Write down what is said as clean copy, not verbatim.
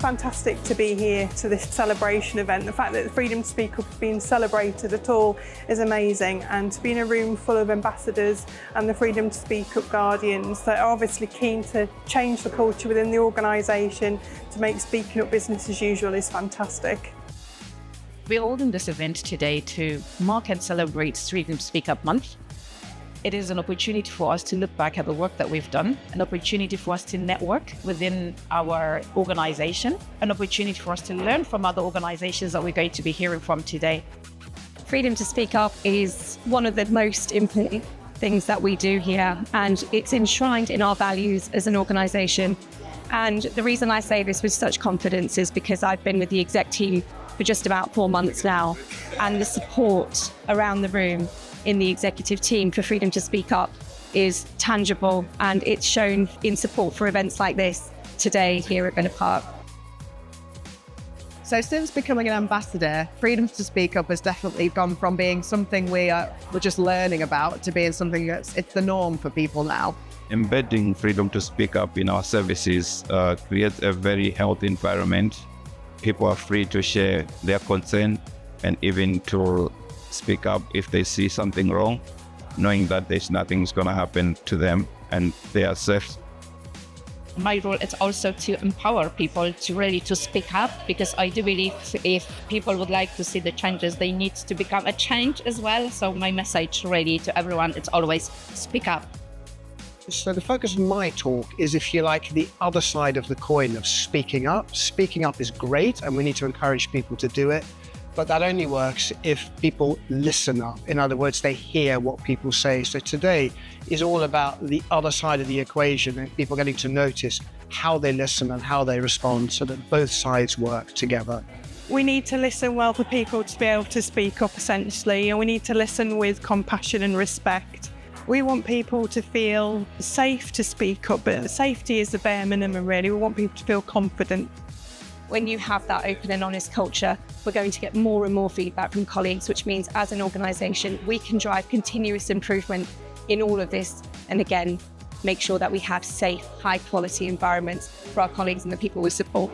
fantastic to be here to this celebration event. The fact that the Freedom to Speak Up is being celebrated at all is amazing, and to be in a room full of ambassadors and the Freedom to Speak Up guardians that are obviously keen to change the culture within the organisation to make speaking up business as usual is fantastic. We're holding this event today to mark and celebrate Freedom to Speak Up Month. It is an opportunity for us to look back at the work that we've done, an opportunity for us to network within our organization, an opportunity for us to learn from other organizations that we're going to be hearing from today. Freedom to speak up is one of the most important things that we do here, and it's enshrined in our values as an organization. And the reason I say this with such confidence is because I've been with the exec team for just about 4 months now, and the support around the room in the executive team for Freedom to Speak Up is tangible, and it's shown in support for events like this today here at Villa Park. So since becoming an ambassador, Freedom to Speak Up has definitely gone from being something we're just learning about to being something it's the norm for people now. Embedding Freedom to Speak Up in our services creates a very healthy environment. People are free to share their concern and even to speak up if they see something wrong, knowing that there's nothing's going to happen to them and they are safe. My role is also to empower people to speak up, because I do believe if people would like to see the changes, they need to become a change as well. So my message really to everyone is always speak up. So the focus of my talk is, if you like, the other side of the coin of speaking up. Speaking up is great, and we need to encourage people to do it. But that only works if people listen up. In other words, they hear what people say. So today is all about the other side of the equation, and people getting to notice how they listen and how they respond so that both sides work together. We need to listen well for people to be able to speak up, essentially, and we need to listen with compassion and respect. We want people to feel safe to speak up, but safety is the bare minimum, really. We want people to feel confident. When you have that open and honest culture, we're going to get more and more feedback from colleagues, which means as an organisation, we can drive continuous improvement in all of this. And again, make sure that we have safe, high quality environments for our colleagues and the people we support.